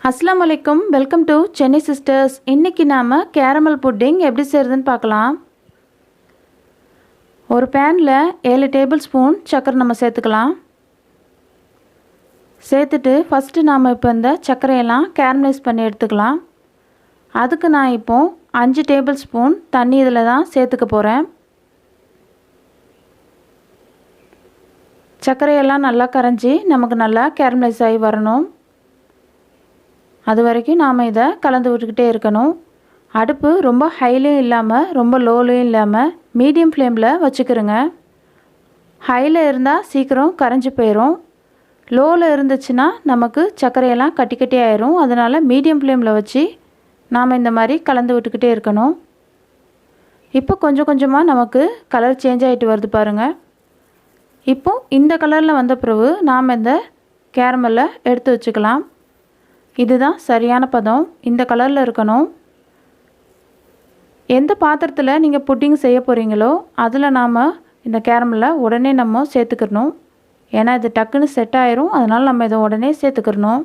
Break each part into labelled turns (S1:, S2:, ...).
S1: அஸ்ஸலாமு அலைக்கும். Welcome to Chennai sisters. இன்றைக்கி நாம் கேரமல் புட்டிங் எப்படி செய்கிறதுன்னு பார்க்கலாம். ஒரு பேனில் 7 டேபிள் ஸ்பூன் சர்க்கரை நம்ம சேர்த்துக்கலாம். சேர்த்துட்டு ஃபஸ்ட்டு நாம் இப்போ இந்த சர்க்கரையெல்லாம் கேரமலைஸ் பண்ணி எடுத்துக்கலாம். அதுக்கு நான் இப்போது 5 டேபிள் ஸ்பூன் தண்ணி இதில் தான் சேர்த்துக்க போகிறேன். சர்க்கரையெல்லாம் நல்லா கரைஞ்சி நமக்கு நல்லா கேரமலைஸ் ஆகி வரணும். அது வரைக்கும் நாம் இதை கலந்து விட்டுக்கிட்டே இருக்கணும். அடுப்பு ரொம்ப ஹைலையும் இல்லாமல் ரொம்ப லோலையும் இல்லாமல் மீடியம் ஃப்ளேமில் வச்சுக்கிறோங்க. ஹையில் இருந்தால் சீக்கிரம் கரைஞ்சி போயிடும். லோவில் இருந்துச்சுன்னா நமக்கு சர்க்கரையெல்லாம் கட்டி கட்டி ஆயிரும். அதனால் மீடியம் ஃப்ளேமில் வச்சு நாம் இந்த மாதிரி கலந்து விட்டுக்கிட்டே இருக்கணும். இப்போ கொஞ்சம் கொஞ்சமாக நமக்கு கலர் சேஞ்ச் ஆகிட்டு வருது பாருங்கள். இப்போது இந்த கலரில் வந்த பிறகு நாம் இந்த கேரமலை எடுத்து வச்சுக்கலாம். இதுதான் சரியான பதம். இந்த கலரில் இருக்கணும். எந்த பாத்திரத்தில் நீங்கள் புட்டிங் செய்ய போகிறீங்களோ அதில் நாம் இந்த கேரமலை உடனே நம்ம சேர்த்துக்கணும். ஏன்னா இது டக்குன்னு செட் ஆயிரும். அதனால் நம்ம இதை உடனே சேர்த்துக்கணும்.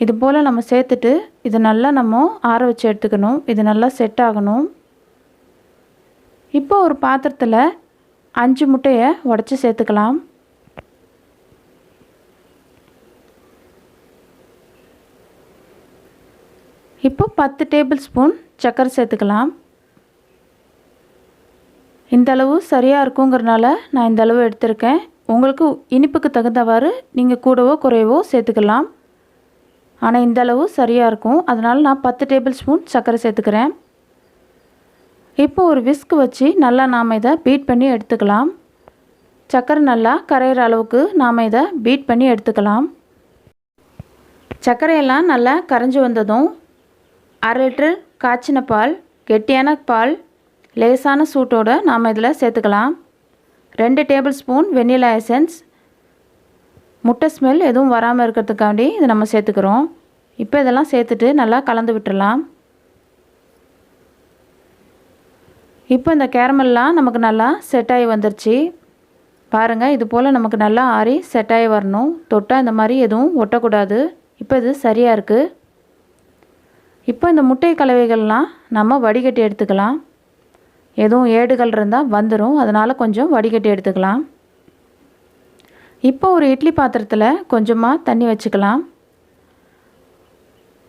S1: இது போல் நம்ம சேர்த்துட்டு இது நல்லா நம்ம ஆற வச்சு எடுத்துக்கணும். இது நல்லா செட் ஆகணும். இப்போ ஒரு பாத்திரத்தில் 5 முட்டையை உடச்சி சேர்த்துக்கலாம். இப்போ 10 டேபிள் ஸ்பூன் சர்க்கரை சேர்த்துக்கலாம். இந்தளவு சரியாக இருக்குங்கிறனால நான் இந்தளவு எடுத்திருக்கேன். உங்களுக்கு இனிப்புக்கு தகுந்தவாறு நீங்கள் கூடவோ குறைவோ சேர்த்துக்கலாம். ஆனால் இந்தளவு சரியாக இருக்கும். அதனால் நான் 10 டேபிள் ஸ்பூன் சர்க்கரை சேர்த்துக்கிறேன். இப்போ ஒரு விஸ்க் வச்சு நல்லா நாம் இதை பீட் பண்ணி எடுத்துக்கலாம். சர்க்கரை நல்லா கரையிற அளவுக்கு நாம் இதை பீட் பண்ணி எடுத்துக்கலாம். சர்க்கரையெல்லாம் நல்லா கரைஞ்சி வந்ததும் 1/2 லிட்டர் காய்ச்சின பால், கெட்டியான பால் லேசான சூட்டோடு நாம் இதில் சேர்த்துக்கலாம். 2 டேபிள் ஸ்பூன் வெண்ணிலா எசன்ஸ், முட்டை ஸ்மெல் எதுவும் வராமல் இருக்கிறதுக்காண்டி இதை நம்ம சேர்த்துக்கிறோம். இப்போ இதெல்லாம் சேர்த்துட்டு நல்லா கலந்து விட்டுடலாம். இப்போ இந்த கேரமெல்லாம் நமக்கு நல்லா செட் ஆகி வந்துருச்சு பாருங்கள். இது போல் நமக்கு நல்லா ஆறி செட் ஆகி வரணும். தொட்டால் இந்த மாதிரி எதுவும் ஒட்டக்கூடாது. இப்போ இது சரியாக இருக்குது. இப்போ இந்த முட்டை கலவைகள்லாம் நம்ம வடிகட்டி எடுத்துக்கலாம். எதுவும் ஏடுகள் இருந்தால் வந்துடும். அதனால் கொஞ்சம் வடிகட்டி எடுத்துக்கலாம். இப்போ ஒரு இட்லி பாத்திரத்தில் கொஞ்சமாக தண்ணி வச்சுக்கலாம்.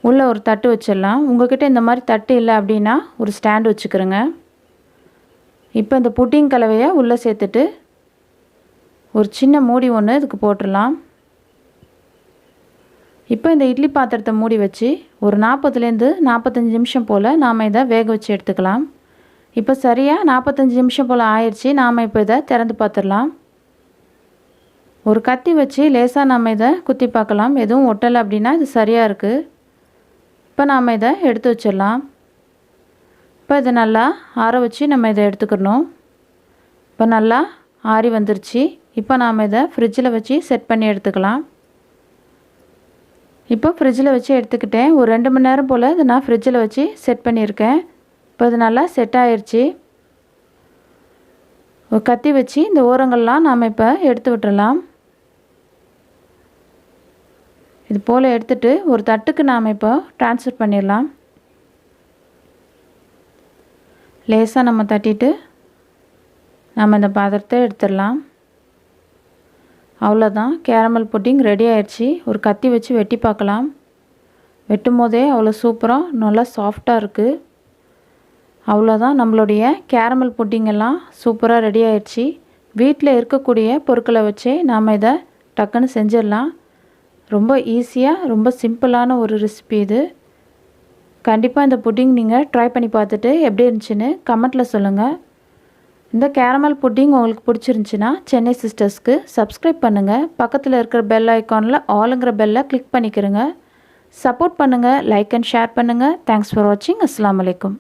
S1: உள்ளே ஒரு தட்டு வச்சிடலாம். உங்கள்கிட்ட இந்த மாதிரி தட்டு இல்லை அப்படின்னா ஒரு ஸ்டாண்டு வச்சுக்கிறோங்க. இப்போ இந்த புட்டிங் கலவையை உள்ளே சேர்த்துட்டு ஒரு சின்ன மூடி ஒன்று இதுக்கு போட்டுடலாம். இப்போ இந்த இட்லி பாத்திரத்தை மூடி வச்சு ஒரு 40லேருந்து 45 நிமிஷம் போல் நாம் இதை வேக வச்சு எடுத்துக்கலாம். இப்போ சரியாக 45 நிமிஷம் போல் ஆயிடுச்சு. நாம் இப்போ இதை திறந்து பார்த்துடலாம். ஒரு கத்தி வச்சு லேசாக நாம் இதை குத்தி பார்க்கலாம். எதுவும் ஒட்டலை அப்படின்னா இது சரியாக இருக்குது. இப்போ நாம் இதை எடுத்து வச்சிடலாம். இப்போ இதை நல்லா ஆற வச்சு நம்ம இதை எடுத்துக்கணும். இப்போ நல்லா ஆறி வந்துருச்சு. இப்போ நாம் இதை ஃப்ரிட்ஜில் வச்சு செட் பண்ணி எடுத்துக்கலாம். இப்போ ஃப்ரிட்ஜில் வச்சு எடுத்துக்கிட்டேன். ஒரு 2 மணி நேரம் போல் இதை நான் ஃப்ரிட்ஜில் வச்சு செட் பண்ணியிருக்கேன். இப்போ இது நல்லா செட் ஆயிடுச்சு. ஒரு கத்தி வச்சு இந்த ஓரங்கள்லாம் நாம் இப்போ எடுத்து விட்டுடலாம். இது போல் எடுத்துட்டு ஒரு தட்டுக்கு நாம் இப்போ ட்ரான்ஸ்ஃபர் பண்ணிடலாம். லேசாக நம்ம தட்டிட்டு நம்ம இந்த பாத்திரத்தை எடுத்துடலாம். அவ்வளோதான், கேரமல் புட்டிங் ரெடி ஆயிடுச்சு. ஒரு கத்தி வச்சு வெட்டி பார்க்கலாம். வெட்டும் போதே அவ்வளோ சூப்பராக நல்லா சாஃப்டாக இருக்குது. அவ்வளோதான், நம்மளுடைய கேரமல் புட்டிங் எல்லாம் சூப்பராக ரெடி ஆயிடுச்சு. வீட்டில் இருக்கக்கூடிய பொருட்களை வச்சே நாம் இதை டக்குன்னு செஞ்சிடலாம். ரொம்ப ஈஸியாக ரொம்ப சிம்பிளான ஒரு ரெசிபி இது. கண்டிப்பாக இந்த புட்டிங் நீங்கள் ட்ரை பண்ணி பார்த்துட்டு எப்படி இருந்துச்சுன்னு கமெண்ட்டில் சொல்லுங்கள். இந்த கேரமல் புட்டிங் உங்களுக்கு பிடிச்சிருந்துச்சின்னா சென்னை சிஸ்டர்ஸ்க்கு சப்ஸ்கிரைப் பண்ணுங்கள். பக்கத்தில் இருக்கிற பெல் ஐக்கானில் ஆளுங்கிற பெல்லை கிளிக் பண்ணிக்கிறங்க. சப்போர்ட் பண்ணுங்கள். லைக் அண்ட் ஷேர் பண்ணுங்கள். தேங்க்ஸ் ஃபார் வாட்சிங். அஸ்ஸலாமு அலைக்கும்.